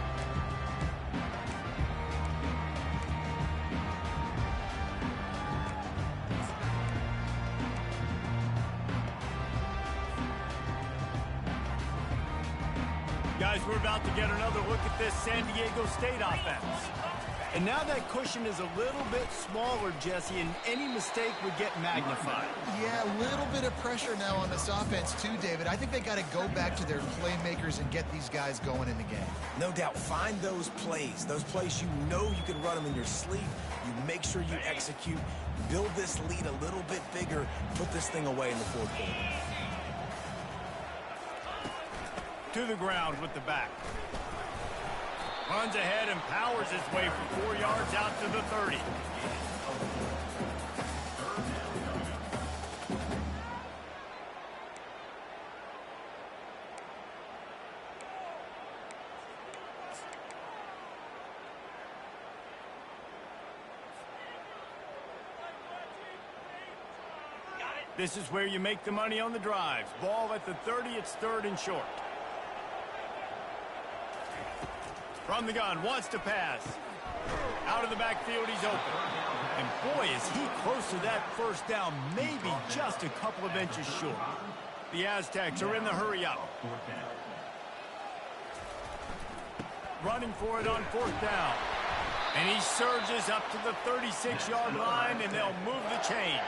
Guys, we're about to get another look at this San Diego State offense. And now that cushion is a little bit smaller, Jesse, and any mistake would get magnified. Yeah, a little bit of pressure now on this offense too, David. I think they got to go back to their playmakers and get these guys going in the game. No doubt. Find those plays you know you can run them in your sleep. You make sure you execute. Build this lead a little bit bigger. Put this thing away in the fourth quarter. To the ground with the back. Runs ahead and powers his way for 4 yards out to the 30. This is where you make the money on the drives. Ball at the 30, it's third and short. From the gun, wants to pass. Out of the backfield, he's open. And boy, is he close to that first down, maybe just a couple of inches short. The Aztecs are in the hurry-up. Running for it on fourth down. And he surges up to the 36-yard line, and they'll move the chains.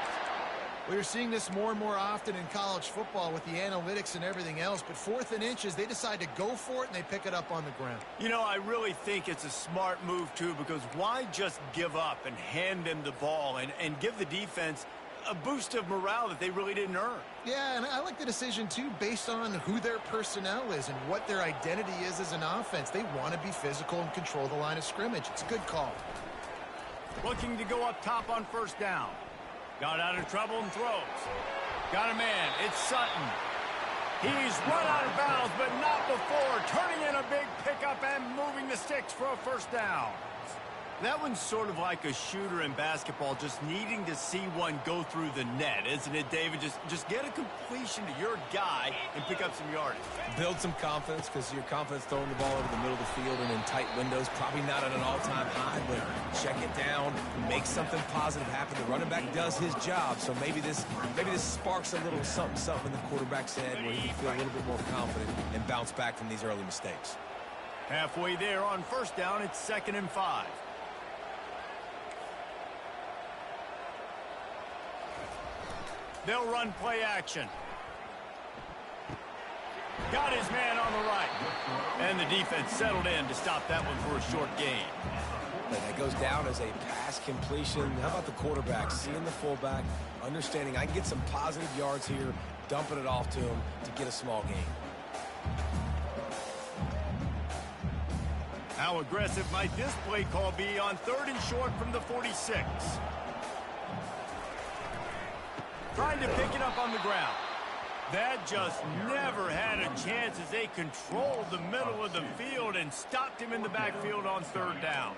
We're seeing this more and more often in college football with the analytics and everything else, but 4th and inches, they decide to go for it, and they pick it up on the ground. You know, I really think it's a smart move, too, because why just give up and hand them the ball and give the defense a boost of morale that they really didn't earn? Yeah, and I like the decision, too, based on who their personnel is and what their identity is as an offense. They want to be physical and control the line of scrimmage. It's a good call. Looking to go up top on first down. Got out of trouble and throws. Got a man. It's Sutton. He's run out of bounds, but not before. Turning in a big pickup and moving the sticks for a first down. That one's sort of like a shooter in basketball, just needing to see one go through the net, isn't it, David? Just get a completion to your guy and pick up some yardage. Build some confidence, because your confidence throwing the ball over the middle of the field and in tight windows, probably not at an all-time high, but check it down, make something positive happen. The running back does his job, so maybe this sparks a little something in the quarterback's head where he can feel a little bit more confident and bounce back from these early mistakes. Halfway there on first down, it's 2nd and 5. They'll run play action. Got his man on the right. And the defense settled in to stop that one for a short gain. That goes down as a pass completion. How about the quarterback seeing the fullback, understanding I can get some positive yards here, dumping it off to him to get a small gain. How aggressive might this play call be on 3rd and short from the 46? Trying to pick it up on the ground. That just never had a chance as they controlled the middle of the field and stopped him in the backfield on 3rd down.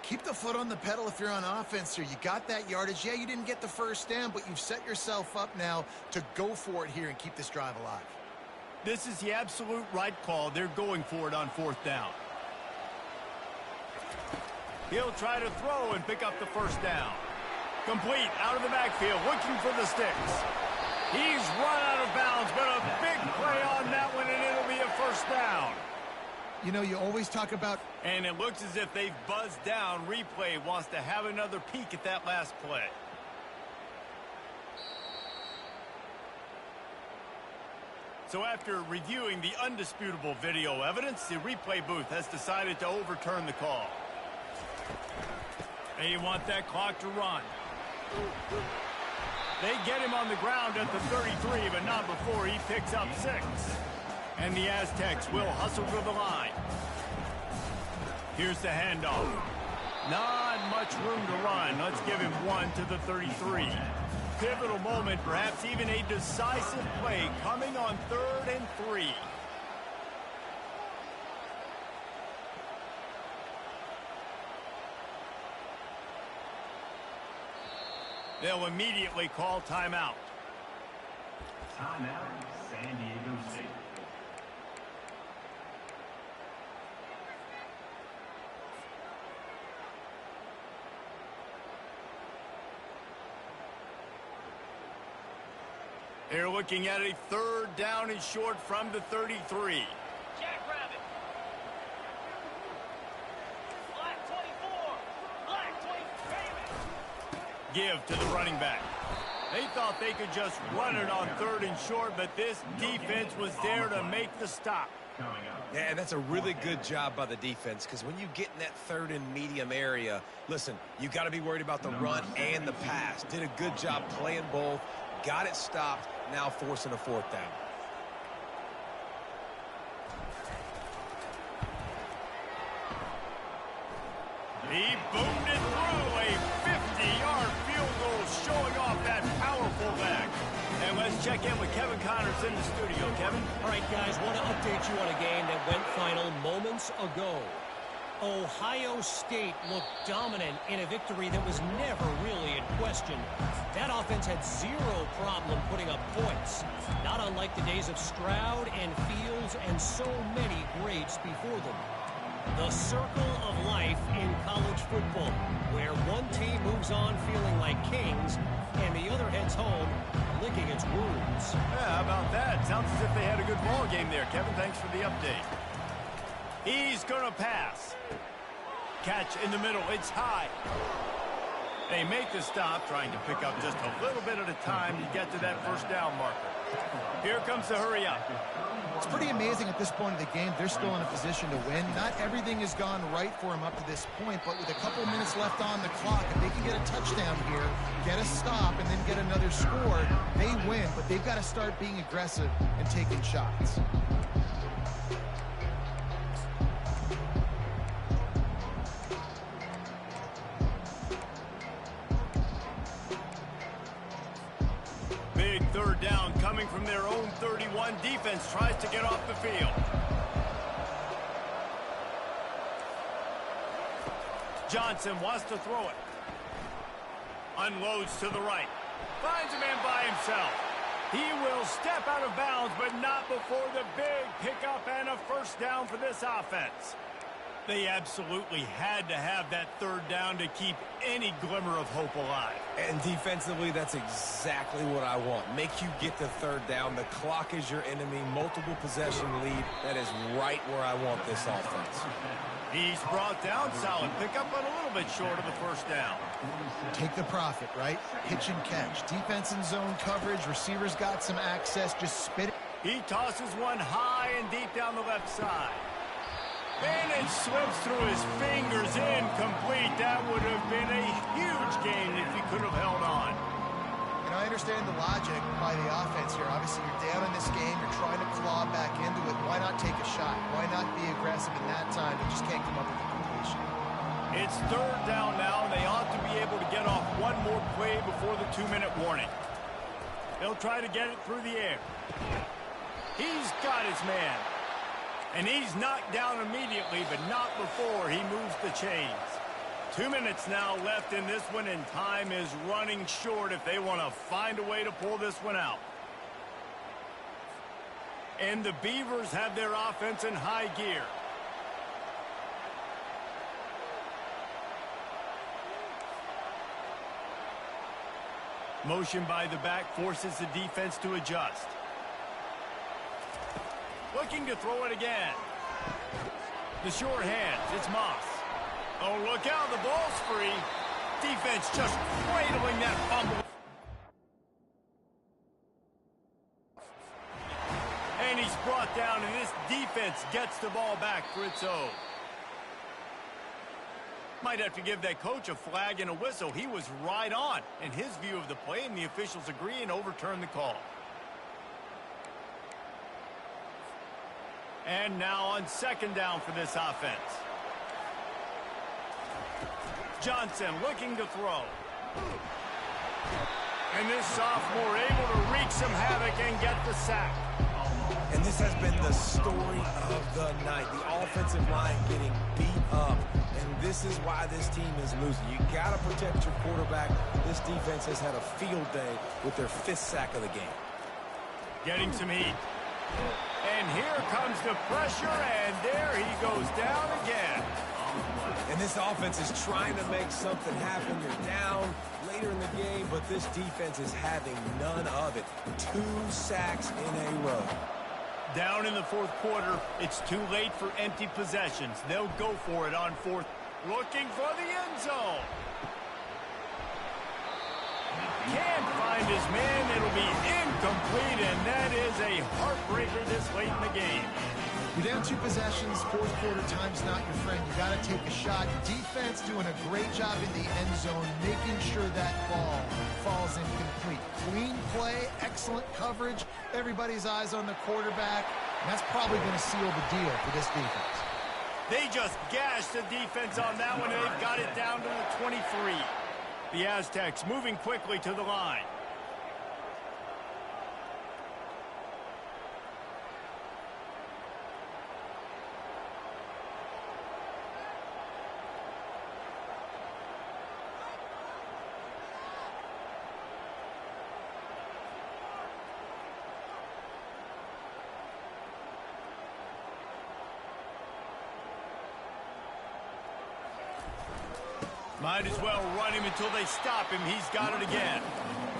Keep the foot on the pedal if you're on offense here. You got that yardage. Yeah, you didn't get the first down, but you've set yourself up now to go for it here and keep this drive alive. This is the absolute right call. They're going for it on 4th down. He'll try to throw and pick up the first down. Complete out of the backfield, looking for the sticks. He's run out of bounds, but a big play on that one, and it'll be a first down. You know, you always talk about... And it looks as if they've buzzed down. Replay wants to have another peek at that last play. So after reviewing the undisputable video evidence, the replay booth has decided to overturn the call. They want that clock to run. They get him on the ground at the 33, but not before he picks up 6. And the Aztecs will hustle to the line. Here's the handoff. Not much room to run. Let's give him 1 to the 33. Pivotal moment, perhaps even a decisive play coming on 3rd and 3. They'll immediately call timeout. Timeout, San Diego State. They're looking at a 3rd down and short from the 33. Jackrabbit. Black 24. Black 23. Give to the running back. They thought they could just run it on 3rd and short, but this defense was there to make the stop. Yeah, that's a really good job by the defense, because when you get in that 3rd and medium area, listen, you got to be worried about the run and the pass. Did a good job playing both, got it stopped, now forcing a 4th down. He boomed it through a 50-yard field goal, showing off that powerful leg. And let's check in with Kevin Connors in the studio. Kevin? All right, guys, want to update you on a game that went final moments ago. Ohio State looked dominant in a victory that was never really in question. That offense had 0 problem putting up points, not unlike the days of Stroud and Fields and so many greats before them. The circle of life in college football, where one team moves on feeling like kings and the other heads home licking its wounds. Yeah, how about that? Sounds as if they had a good ball game there. Kevin, thanks for the update. He's going to pass. Catch in the middle. It's high. They make the stop, trying to pick up just a little bit at a time to get to that 1st down marker. Here comes the hurry up. It's pretty amazing at this point of the game. They're still in a position to win. Not everything has gone right for them up to this point, but with a couple minutes left on the clock, if they can get a touchdown here, get a stop, and then get another score, they win. But they've got to start being aggressive and taking shots. Big 3rd down coming from their own 31. Defense tries to get off the field. Johnson wants to throw it. Unloads to the right. Finds a man by himself. He will step out of bounds, but not before the big pickup and a 1st down for this offense. They absolutely had to have that 3rd down to keep any glimmer of hope alive. And defensively, that's exactly what I want. Make you get the 3rd down. The clock is your enemy. Multiple possession lead. That is right where I want this offense. He's brought down. Solid pickup, but a little bit short of the 1st down. Take the profit, right? Pitch and catch. Defense in zone coverage. Receivers got some access. Just spit it. He tosses one high and deep down the left side. And it slips through his fingers, incomplete. That would have been a huge gain if he could have held on. And I understand the logic by the offense here. Obviously, you're down in this game. You're trying to claw back into it. Why not take a shot? Why not be aggressive in that time? They just can't come up with the completion. It's 3rd down now, and they ought to be able to get off one more play before the 2-minute warning. They'll try to get it through the air. He's got his man. And he's knocked down immediately, but not before he moves the chains. 2 minutes now left in this one, and time is running short if they want to find a way to pull this one out. And the Beavers have their offense in high gear. Motion by the back forces the defense to adjust. Looking to throw it again. The short hands, it's Moss. Oh, look out, the ball's free. Defense just cradling that fumble. brought down, and this defense gets the ball back for its own. Might have to give that coach a flag and a whistle. He was right on in his view of the play, and the officials agree and overturn the call. And now on second down for this offense. Johnson looking to throw. And this sophomore able to wreak some havoc and get the sack. And this has been the story of the night. The offensive line getting beat up. And this is why this team is losing. You got to protect your quarterback. This defense has had a field day with their 5th sack of the game. Getting some heat. And here comes the pressure, and there he goes down again. And this offense is trying to make something happen. You're down later in the game, but this defense is having none of it. 2 sacks in a row. Down in the 4th quarter, it's too late for empty possessions. They'll go for it on 4th. Looking for the end zone. Can't find his man. It'll be incomplete, and that is a heartbreaker this late in the game. You're down 2 possessions, 4th quarter, time's not your friend. You got to take a shot. Defense doing a great job in the end zone, making sure that ball falls incomplete. Clean play, excellent coverage. Everybody's eyes on the quarterback. And that's probably going to seal the deal for this defense. They just gashed the defense on that one, and they've got it down to the 23. The Aztecs moving quickly to the line. Might as well run him until they stop him. He's got it again.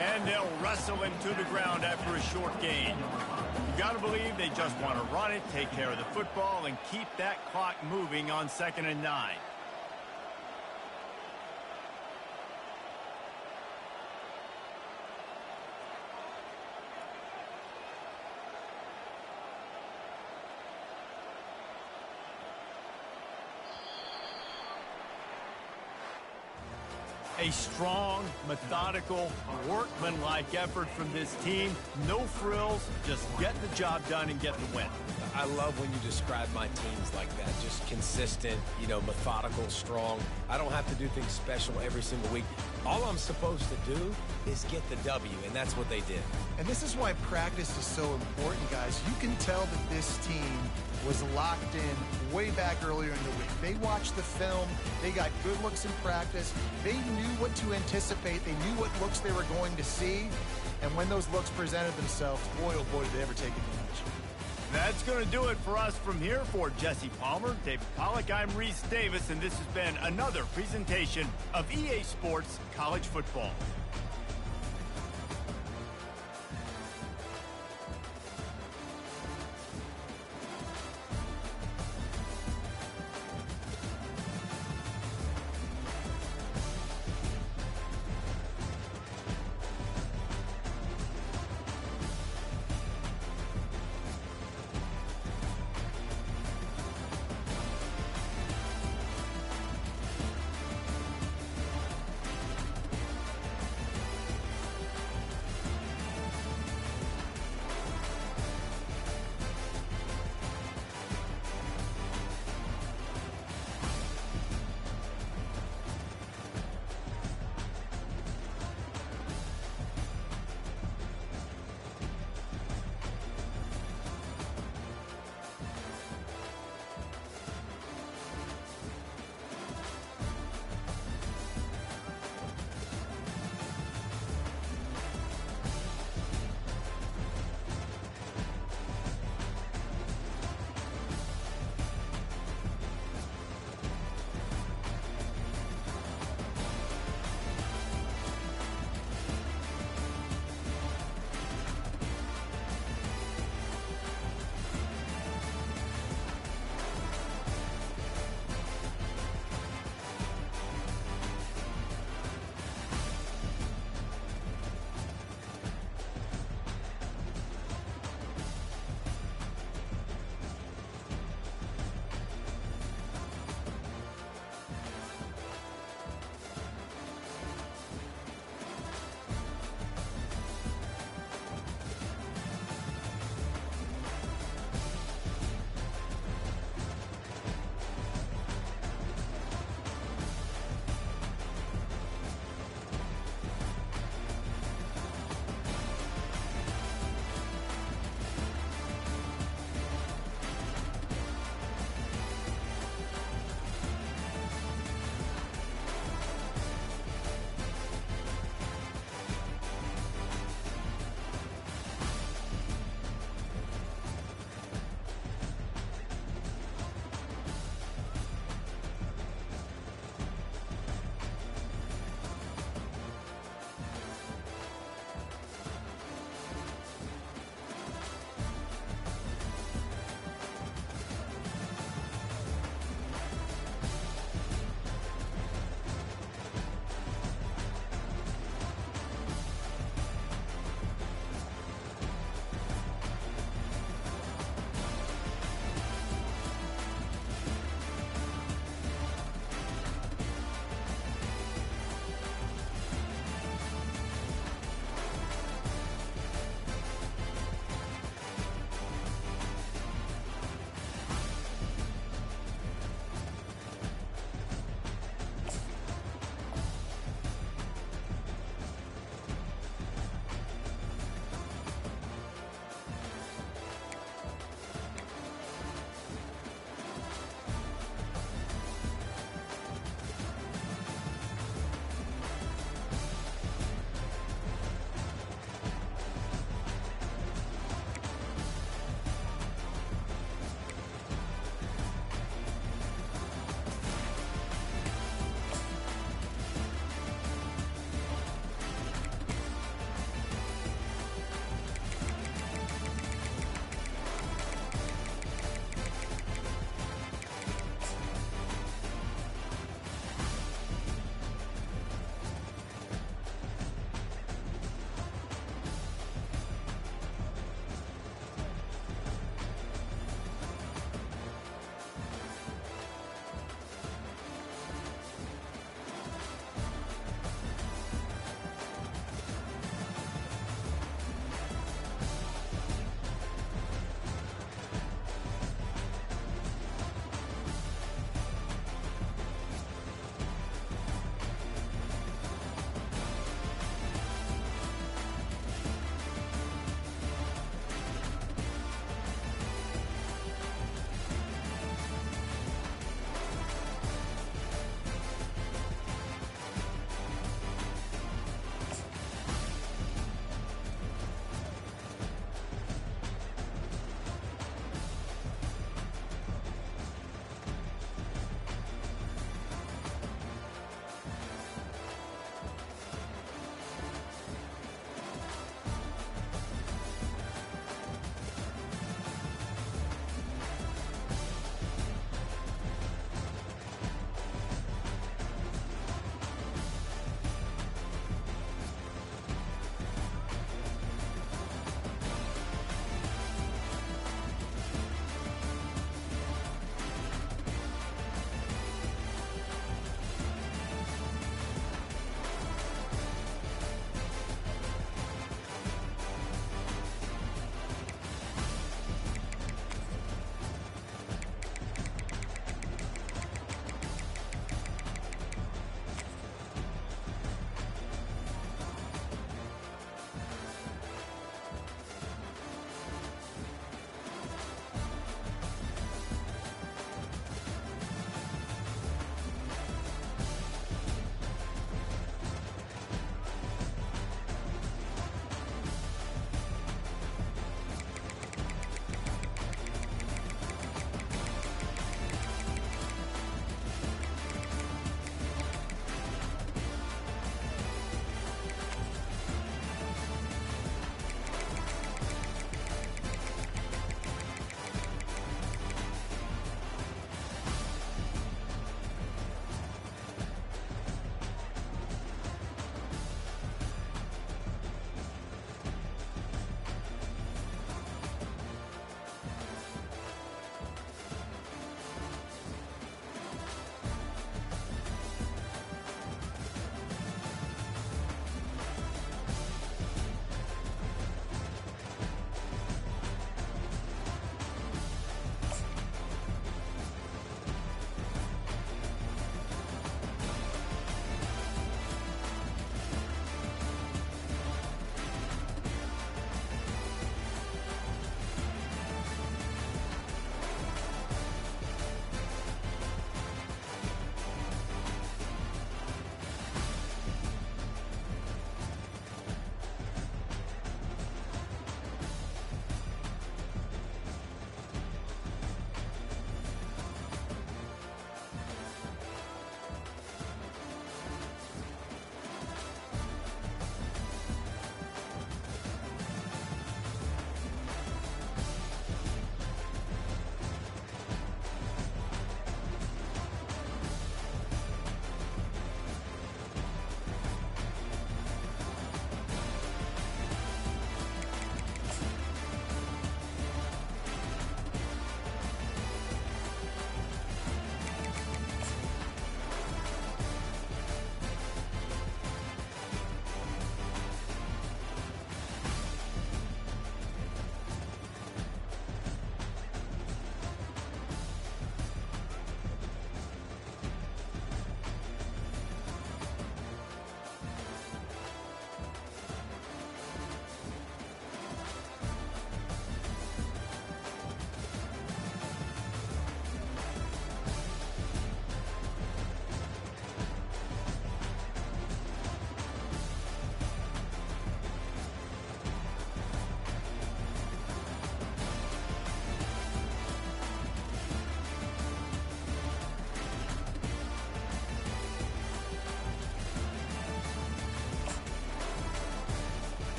And they'll wrestle him to the ground after a short gain. You got to believe they just want to run it, take care of the football, and keep that clock moving on 2nd and 9. A strong, methodical, workmanlike effort from this team. No frills, just get the job done and get the win. I love when you describe my teams like that. Just consistent, methodical, strong. I don't have to do things special every single week. All I'm supposed to do is get the W, and that's what they did. And this is why practice is so important, guys. You can tell that this team was locked in way back earlier in the week. They watched the film. They got good looks in practice. They knew what to anticipate. They knew what looks they were going to see. And when those looks presented themselves, boy, oh boy, did they ever take advantage. That's going to do it for us from here. For Jesse Palmer, David Pollack, I'm Reese Davis, and this has been another presentation of EA Sports College Football.